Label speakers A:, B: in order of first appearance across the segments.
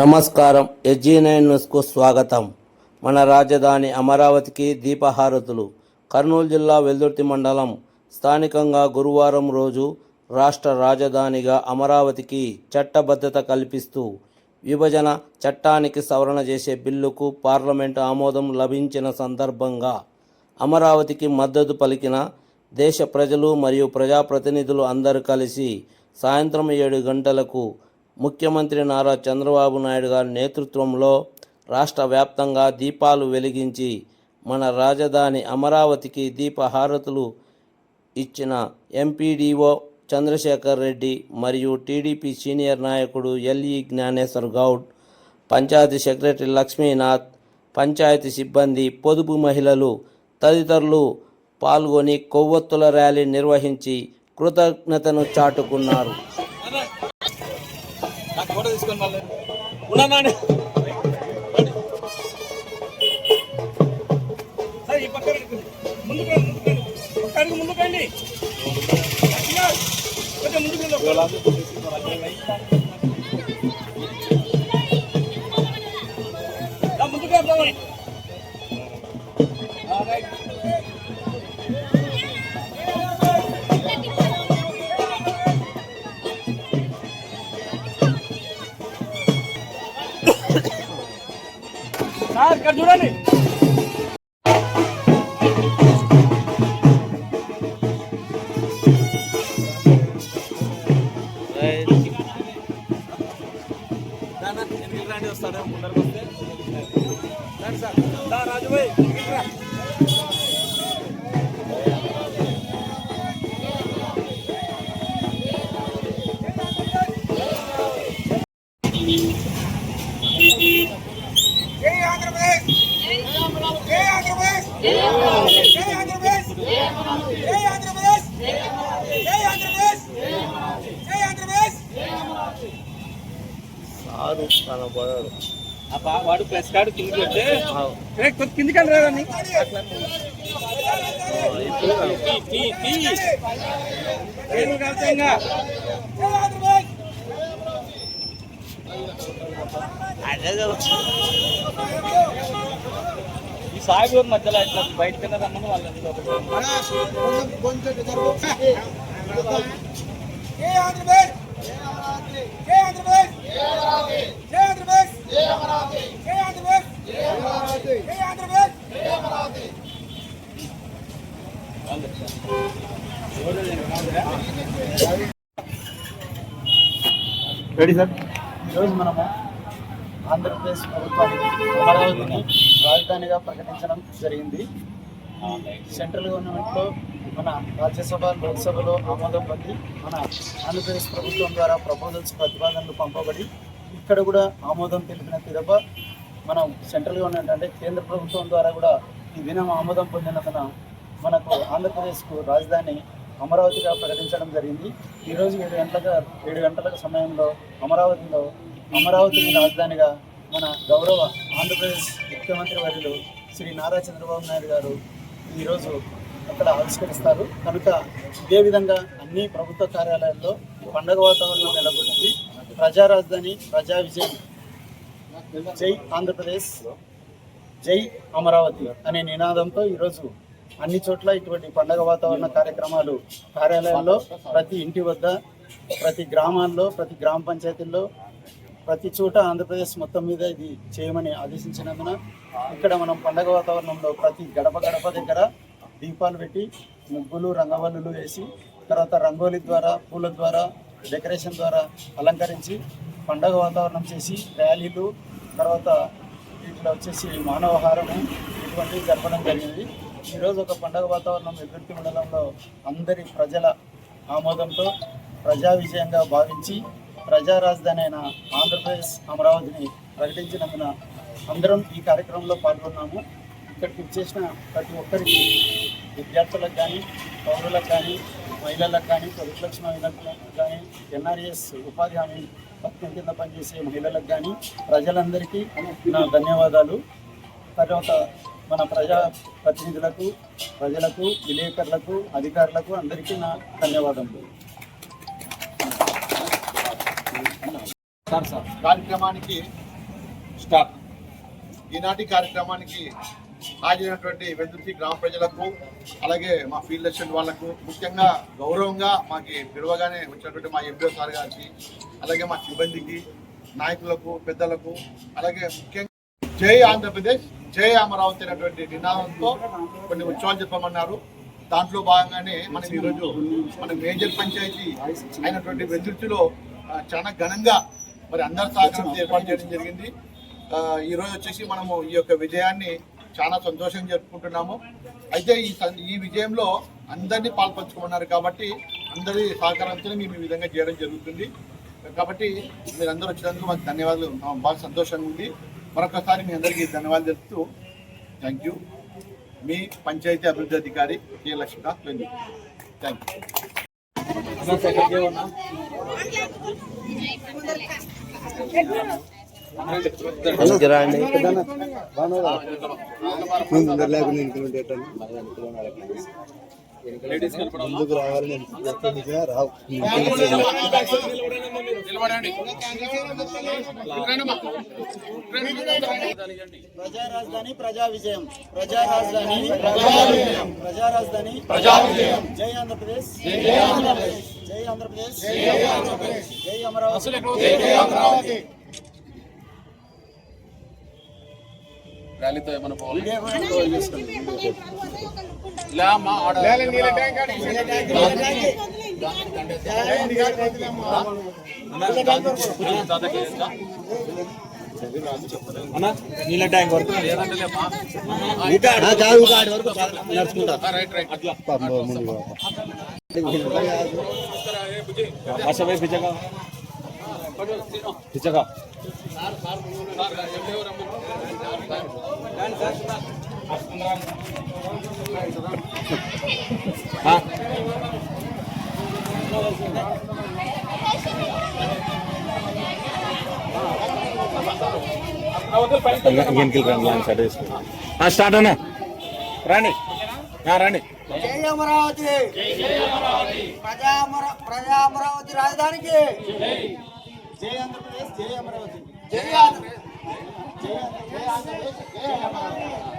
A: నమస్కారం. SG9 న్యూస్కు స్వాగతం. మన రాజధాని అమరావతికి దీపహారతులు. కర్నూలు జిల్లా వెల్దుర్తి మండలం స్థానికంగా గురువారం రోజు రాష్ట్ర రాజధానిగా అమరావతికి చట్టబద్ధత కల్పిస్తూ విభజన చట్టానికి సవరణ చేసే బిల్లుకు పార్లమెంటు ఆమోదం లభించిన సందర్భంగా అమరావతికి మద్దతు పలికిన దేశ ప్రజలు మరియు ప్రజాప్రతినిధులు అందరూ కలిసి సాయంత్రం 7 గంటలకు ముఖ్యమంత్రి నారా చంద్రబాబు నాయుడు గారి నేతృత్వంలో రాష్ట్ర వ్యాప్తంగా దీపాలు వెలిగించి మన రాజధాని అమరావతికి దీపహారతులు ఇచ్చిన ఎంపీడీఓ చంద్రశేఖర్ రెడ్డి మరియు టీడీపీ సీనియర్ నాయకుడు ఎల్ఈ జ్ఞానేశ్వర్ గౌడ్, పంచాయతీ సెక్రటరీ లక్ష్మీనాథ్, పంచాయతీ సిబ్బంది, పొదుపు మహిళలు తదితరులు పాల్గొని కొవ్వొత్తుల ర్యాలీ నిర్వహించి కృతజ్ఞతను చాటుకున్నారు.
B: ఇక్కడ చూడండి. వస్తాడు ముందరకు వస్తే సార్ రాజుభాయ్
A: సారు కనబడాడు.
B: వాడు ప్రెస్ కార్డు కిందికి పెడితే కిందికి అని రాదని ఈ సాగు మధ్యలో ఇట్లా బయటకు రమ్మని వాళ్ళని
C: రెడీ సార్. ఈరోజు మనము ఆంధ్రప్రదేశ్ ప్రభుత్వానికి అమరావతిని రాజధానిగా ప్రకటించడం జరిగింది. సెంట్రల్ గవర్నమెంట్లో మన రాజ్యసభ, లోక్సభలో ఆమోదం పొంది మన ఆంధ్రప్రదేశ్ ప్రభుత్వం ద్వారా ప్రపోజల్స్, ప్రతిపాదనలు పంపబడి ఇక్కడ కూడా ఆమోదం తెలిపిన పిదప మనం సెంట్రల్ గవర్నమెంట్ అంటే కేంద్ర ప్రభుత్వం ద్వారా కూడా ఈ దినం ఆమోదం పొందినందున మనకు ఆంధ్రప్రదేశ్కు రాజధాని అమరావతిగా ప్రకటించడం జరిగింది. ఈరోజు 7 గంటల సమయంలో అమరావతిని రాజధానిగా మన గౌరవ ఆంధ్రప్రదేశ్ ముఖ్యమంత్రి వర్యులు శ్రీ నారా చంద్రబాబు నాయుడు గారు ఈరోజు అక్కడ ఆవిష్కరిస్తారు. కనుక ఇదే విధంగా అన్ని ప్రభుత్వ కార్యాలయాల్లో పండుగ వాతావరణం నెలకొంది. ప్రజా రాజధాని, ప్రజా విజయం, జై ఆంధ్రప్రదేశ్, జై అమరావతి అనే నినాదంతో ఈరోజు అన్ని చోట్ల ఇటువంటి పండుగ వాతావరణ కార్యక్రమాలు కార్యాలయాల్లో, ప్రతి ఇంటి వద్ద, ప్రతి గ్రామాల్లో, ప్రతి గ్రామ పంచాయతీల్లో, ప్రతి చోట ఆంధ్రప్రదేశ్ మొత్తం మీద ఇది చేయమని ఆదేశించినందున ఇక్కడ మనం పండుగ వాతావరణంలో ప్రతి గడప దగ్గర దీపాలు పెట్టి, ముగ్గులు, రంగవల్లులు వేసి, తర్వాత రంగోలీ ద్వారా, పూల ద్వారా, డెకరేషన్ ద్వారా అలంకరించి పండుగ వాతావరణం చేసి ర్యాలీలు, తర్వాత వీటిలో వచ్చేసి మానవహారము ఇటువంటివి జరపడం జరిగింది. ఈరోజు ఒక పండుగ వాతావరణం వెల్దుర్తి మండలంలో అందరి ప్రజల ఆమోదంతో ప్రజా విజయంగా భావించి ప్రజా రాజధాని అయిన ఆంధ్రప్రదేశ్ అమరావతిని ప్రకటించినందున అందరం ఈ కార్యక్రమంలో పాల్గొన్నాము. ఇక్కడికి వచ్చేసిన ప్రతి ఒక్కరికి, విద్యార్థులకు కానీ, పౌరులకు కానీ, మహిళలకు కానీ, పొదుపులక్ష్మి మహిళలకు కానీ, ఎన్ఆర్ఎస్ ఉపాధి హామీ పథకం కింద పనిచేసే మహిళలకు కానీ ప్రజలందరికీ నా ధన్యవాదాలు. తర్వాత మన ప్రజా ప్రతినిధులకు, ప్రజలకు, విలేకరులకు, అధికారులకు అందరికీ నా ధన్యవాదములు. కార్యక్రమానికి
B: స్టార్ట్.
D: ఈనాటి కార్యక్రమానికి హాజరైనటువంటి వెల్దుర్తి గ్రామ ప్రజలకు, అలాగే మా ఫీల్డ్ అసిస్టెంట్ వాళ్లకు, ముఖ్యంగా గౌరవంగా మాకు పిలవగానే వచ్చినటువంటి మా ఎంపీఓ సార్ గారికి, అలాగే మా సిబ్బందికి, నాయకులకు, పెద్దలకు, అలాగే ముఖ్యంగా జై ఆంధ్రప్రదేశ్, జై అమరావతి అనేటువంటి నినాదంతో కొన్ని ఉత్సవాలు చెప్పమన్నారు. దాంట్లో భాగంగానే మనం ఈరోజు మన మేజర్ పంచాయతీ అయినటువంటి వెల్దుర్తిలో చాలా ఘనంగా మరి అందరి సహకారంతో ఏర్పాటు చేయడం జరిగింది. ఈరోజు వచ్చేసి మనము ఈ యొక్క విజయాన్ని చాలా సంతోషంగా జరుపుకుంటున్నాము. అయితే ఈ విజయంలో అందరినీ పాల్పంచుకోమన్నారు కాబట్టి అందరి సహకారంతో మేము ఈ విధంగా చేయడం జరుగుతుంది. కాబట్టి మీరందరూ వచ్చినందుకు మాకు ధన్యవాదాలు, బాగా సంతోషంగా ఉంది. మరొకసారి మీ అందరికీ ధన్యవాదాలు తెలుపుతూ థ్యాంక్ యూ. మీ పంచాయతీ అభివృద్ధి అధికారి కె లక్ష్మీకాంత్ వెల్దుర్తి. థ్యాంక్
C: ముందుకు రావాలని రావు. ప్రజా రాజధాని ప్రజా విజయం, ప్రజా రాజధాని ప్రజా విజయం, ప్రజా రాజధాని ప్రజా విజయం. జై ఆంధ్రప్రదేశ్, జై ఆంధ్రప్రదేశ్, జై ఆంధ్రప్రదేశ్, జై ఆంధ్రప్రదేశ్, జై అమరావతి, జై అమరావతి.
B: ర్యాలీతో ఏమైనా పోవాలి.
C: నీళ్ళ ట్యాంక్ వరకు నడుచుకుంటా
B: పిచ్చగా స్టార్ట్ అన్నా రాండి రాండి.
C: జై అమరావతి, ప్రజా అమరావతి రాజధానికి జై ఆంధ్రప్రదేశ్, జై అమరావతి, జై ఆంధ్రప్రదేశ్,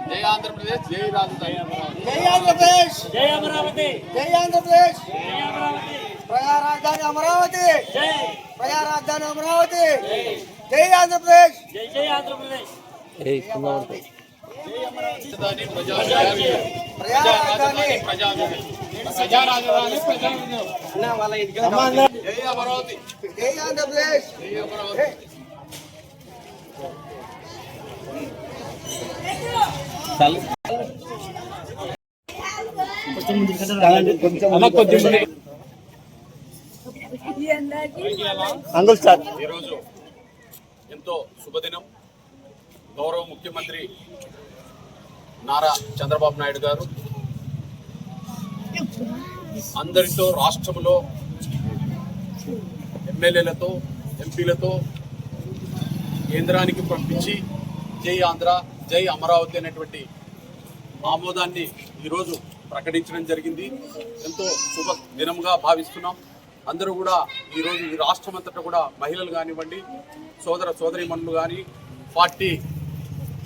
B: జై ఆంధ్రప్రదేశ్, జై రాజధాని అమరావతి,
C: జై ఆంధ్రప్రదేశ్, జై అమరావతి, జై ఆంధ్రప్రదేశ్, జై అమరావతి, ప్రజా రాజధాని అమరావతి, ప్రజా రాజధాని అమరావతి, జై ఆంధ్రప్రదేశ్, జై ఆంధ్రప్రదేశ్, ప్రజా రాజధాని
B: జై అమరావతి,
C: జై ఆంధ్రప్రదేశ్,
B: జై అమరావతి. ఈరోజు ఎంతో శుభదినం. గౌరవ ముఖ్యమంత్రి నారా చంద్రబాబు నాయుడు గారు అందరితో రాష్ట్రంలో ఎమ్మెల్యేలతో, ఎంపీలతో కేంద్రానికి పంపించి జై ఆంధ్ర, జై అమరావతి అనేటువంటి ఆమోదాన్ని ఈరోజు ప్రకటించడం జరిగింది. ఎంతో శుభ దినంగా భావిస్తున్నాం. అందరూ కూడా ఈరోజు ఈ రాష్ట్రం అంతటా కూడా మహిళలు కానివ్వండి, సోదరీమణులు కానీ, పార్టీ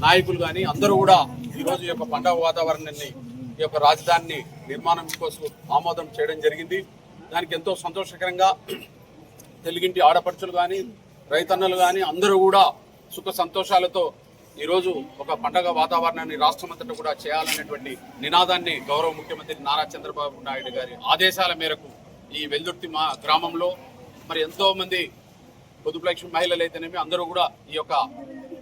B: నాయకులు కానీ అందరూ కూడా ఈరోజు ఈ యొక్క పండుగ వాతావరణాన్ని, ఈ యొక్క రాజధానిని నిర్మాణం కోసం ఆమోదం చేయడం జరిగింది. దానికి ఎంతో సంతోషకరంగా తెలుగింటి ఆడపడుచులు కానీ, రైతన్నలు కానీ అందరూ కూడా సుఖ సంతోషాలతో ఈరోజు ఒక పండగ వాతావరణాన్ని రాష్ట్రం అంతటా కూడా చేయాలనేటువంటి నినాదాన్ని గౌరవ ముఖ్యమంత్రి నారా చంద్రబాబు నాయుడు గారి ఆదేశాల మేరకు ఈ వెల్దుర్తి మా గ్రామంలో మరి ఎంతో మంది పొదుపులక్ష్మి మహిళలు అయితేనేమి అందరూ కూడా ఈ యొక్క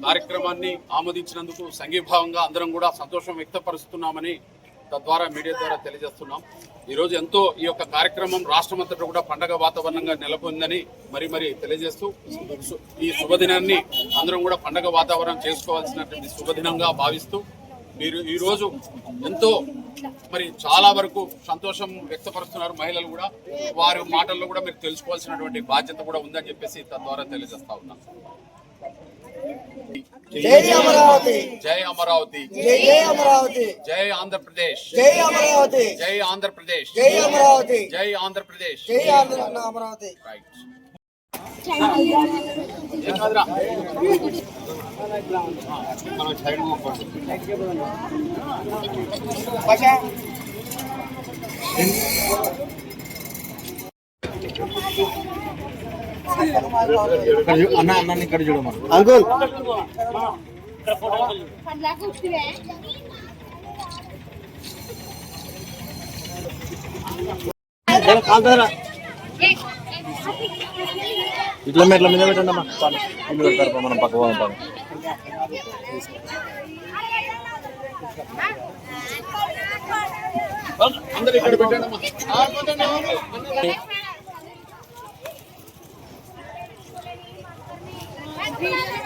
B: కార్యక్రమాన్ని ఆమోదించినందుకు సంఘీభావంగా అందరం కూడా సంతోషం వ్యక్తపరుస్తున్నామని తద్వారా మీడియా ద్వారా తెలియజేస్తున్నాం. ఈరోజు ఎంతో ఈ యొక్క కార్యక్రమం రాష్ట్రమంతటా కూడా పండగ వాతావరణంగా నెలకొందని మరి తెలియజేస్తూ ఈ శుభదినాన్ని అందరం కూడా పండగ వాతావరణం చేసుకోవాల్సినటువంటి శుభదినంగా భావిస్తూ మీరు ఈరోజు ఎంతో మరి చాలా వరకు సంతోషం వ్యక్తపరుస్తున్నారు మహిళలు కూడా. వారి మాటల్లో కూడా మీరు తెలుసుకోవాల్సినటువంటి బాధ్యత కూడా ఉందని చెప్పేసి తద్వారా తెలియజేస్తా ఉన్నాం.
C: జై అమరావతి,
B: జై అమరావతి,
C: జై అమరావతి,
B: జై ఆంధ్రప్రదేశ్,
C: జై అమరావతి,
B: జై ఆంధ్రప్రదేశ్,
C: జై అమరావతి,
B: జై ఆంధ్రప్రదేశ్,
C: జై అమరావతి.
B: రైట్. ఏం కాదురా.
C: అన్న ఇక్కడ చూడమా అంకుల్ ఇట్లా మెట్ల మీద పెట్టండి అమ్మా చాలు ఇల్లు పెడతారు మనం పక్క పోతాం
B: అందరు ఇక్కడ పెట్టండి అమ్మా.
E: Happy